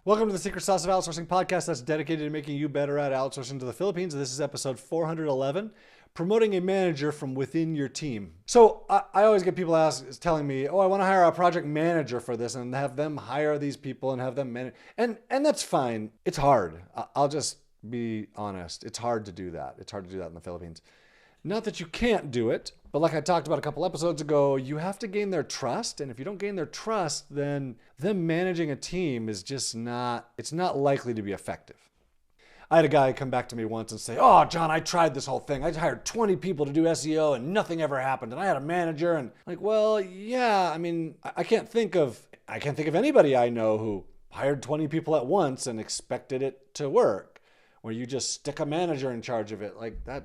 Welcome to the Secret Sauce of Outsourcing podcast that's dedicated to making you better at outsourcing to the Philippines. This is episode 411, promoting a manager from within your team. So I always get people telling me, oh, I want to hire a project manager for this and have them hire these people and have them manage. And that's fine. It's hard. I'll just be honest. It's hard to do that. It's hard to do that in the Philippines. Not that you can't do it, but like I talked about a couple episodes ago, you have to gain their trust. And if you don't gain their trust, then them managing a team is just it's not likely to be effective. I had a guy come back to me once and say, oh, John, I tried this whole thing. I hired 20 people to do SEO and nothing ever happened. And I had a manager and I'm like, well, yeah, I mean, I can't think of anybody I know who hired 20 people at once and expected it to work, where you just stick a manager in charge of it like that.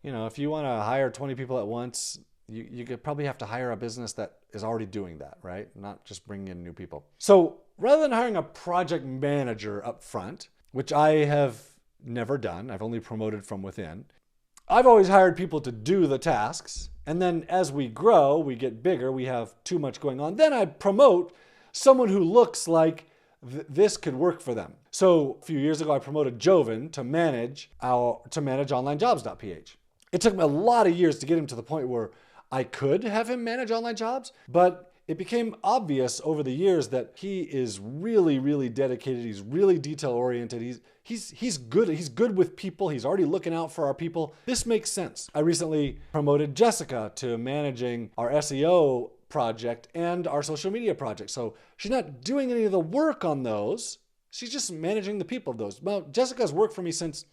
You know, if you want to hire 20 people at once, you could probably have to hire a business that is already doing that, right? Not just bringing in new people. So rather than hiring a project manager up front, which I have never done, I've only promoted from within, I've always hired people to do the tasks. And then as we grow, we get bigger, we have too much going on. Then I promote someone who looks like this could work for them. So a few years ago, I promoted Joven to manage onlinejobs.ph. It took me a lot of years to get him to the point where I could have him manage online jobs, but it became obvious over the years that he is really, really dedicated. He's really detail oriented. He's good. He's good with people. He's already looking out for our people. This makes sense. I recently promoted Jessica to managing our SEO project and our social media project. So she's not doing any of the work on those. She's just managing the people of those. Well, Jessica's worked for me since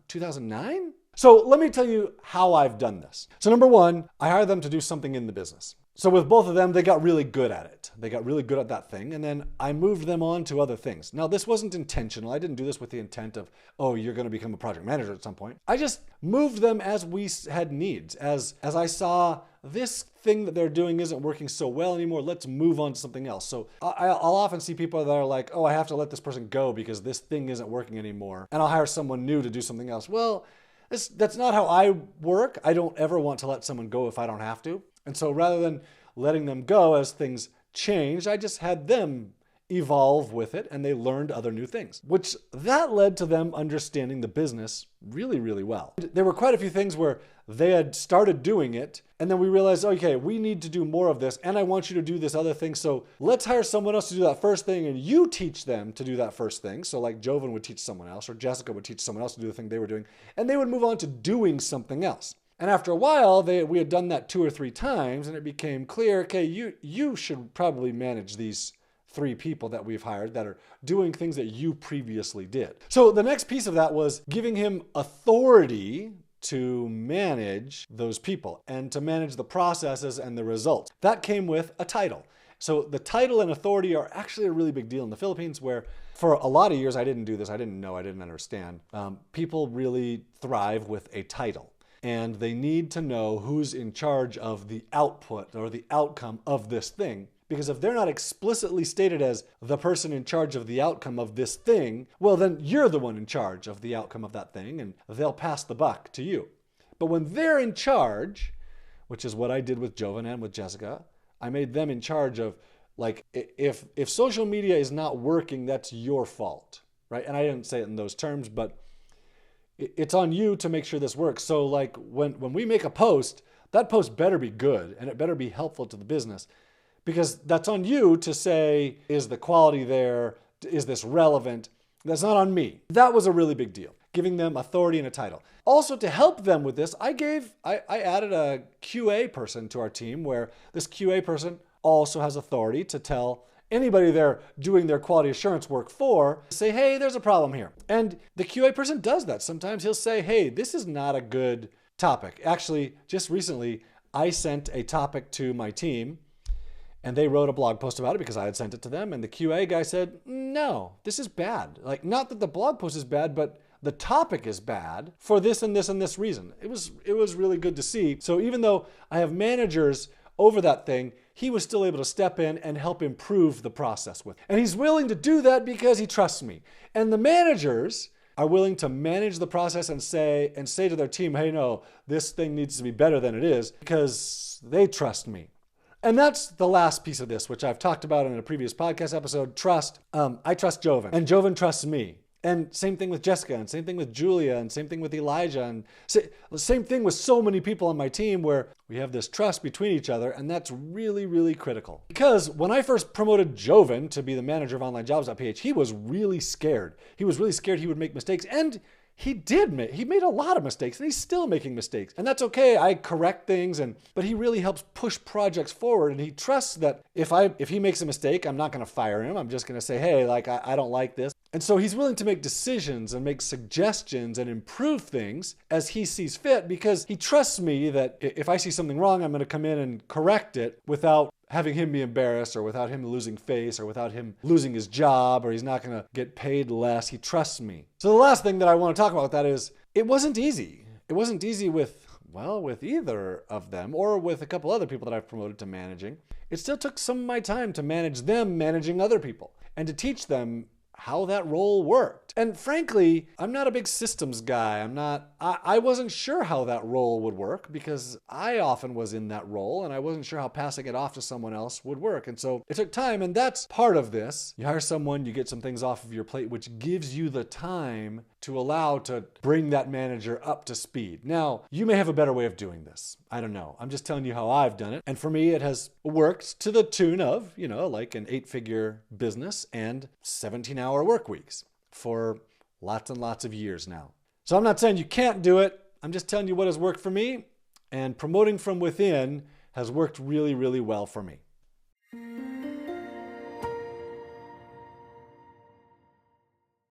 2009. So let me tell you how I've done this. So number one, I hired them to do something in the business. So with both of them, they got really good at it. They got really good at that thing. And then I moved them on to other things. Now, this wasn't intentional. I didn't do this with the intent of, oh, you're going to become a project manager at some point. I just moved them as we had needs. As I saw this thing that they're doing isn't working so well anymore, let's move on to something else. So I'll often see people that are like, oh, I have to let this person go because this thing isn't working anymore. And I'll hire someone new to do something else. Well, that's not how I work. I don't ever want to let someone go if I don't have to. And so rather than letting them go as things changed, I just had them evolve with it and they learned other new things, which that led to them understanding the business really, really well. There were quite a few things where they had started doing it and then we realized, okay, we need to do more of this and I want you to do this other thing. So let's hire someone else to do that first thing and you teach them to do that first thing. So like Joven would teach someone else or Jessica would teach someone else to do the thing they were doing and they would move on to doing something else. And after a while, we had done that 2 or 3 times and it became clear, okay, you should probably manage these 3 people that we've hired that are doing things that you previously did. So the next piece of that was giving him authority to manage those people and to manage the processes and the results. That came with a title. So the title and authority are actually a really big deal in the Philippines where for a lot of years, I didn't do this. I didn't know, I didn't understand. People really thrive with a title. And they need to know who's in charge of the output or the outcome of this thing. Because if they're not explicitly stated as the person in charge of the outcome of this thing, well, then you're the one in charge of the outcome of that thing, and they'll pass the buck to you. But when they're in charge, which is what I did with Joven and with Jessica, I made them in charge of, like, if social media is not working, that's your fault, right? And I didn't say it in those terms, but it's on you to make sure this works. So like when we make a post, that post better be good and it better be helpful to the business because that's on you to say, is the quality there? Is this relevant? That's not on me. That was a really big deal, giving them authority and a title. Also to help them with this, I added a QA person to our team where this QA person also has authority to tell anybody they're doing their quality assurance work for, say, hey, there's a problem here. And the QA person does that. Sometimes he'll say, hey, this is not a good topic. Actually, just recently, I sent a topic to my team and they wrote a blog post about it because I had sent it to them. And the QA guy said, no, this is bad. Like, not that the blog post is bad, but the topic is bad for this and this and this reason. It was really good to see. So even though I have managers over that thing, he was still able to step in and help improve the process with. And he's willing to do that because he trusts me. And the managers are willing to manage the process and say to their team, hey, no, this thing needs to be better than it is because they trust me. And that's the last piece of this, which I've talked about in a previous podcast episode, trust. I trust Joven, and Joven trusts me. And same thing with Jessica, and same thing with Julia, and same thing with Elijah, and same thing with so many people on my team where we have this trust between each other, and that's really, really critical. Because when I first promoted Joven to be the manager of onlinejobs.ph, he was really scared. He was really scared he would make mistakes, and he made a lot of mistakes, and he's still making mistakes. And that's okay, I correct things, but he really helps push projects forward, and he trusts that if he makes a mistake, I'm not gonna fire him, I'm just gonna say, hey, like, I don't like this. And so he's willing to make decisions and make suggestions and improve things as he sees fit, because he trusts me that if I see something wrong, I'm gonna come in and correct it without having him be embarrassed, or without him losing face, or without him losing his job, or he's not gonna get paid less. He trusts me. So the last thing that I wanna talk about with that is, it wasn't easy. It wasn't easy with either of them, or with a couple other people that I've promoted to managing. It still took some of my time to manage them managing other people, and to teach them how that role worked. And frankly, I'm not a big systems guy. I wasn't sure how that role would work, because I often was in that role and I wasn't sure how passing it off to someone else would work. And so it took time, and that's part of this. You hire someone, you get some things off of your plate, which gives you the time to allow to bring that manager up to speed. Now, you may have a better way of doing this. I don't know. I'm just telling you how I've done it. And for me, it has worked to the tune of, like an 8-figure business and 17-hour work weeks for lots and lots of years now. So I'm not saying you can't do it. I'm just telling you what has worked for me. And promoting from within has worked really, really well for me.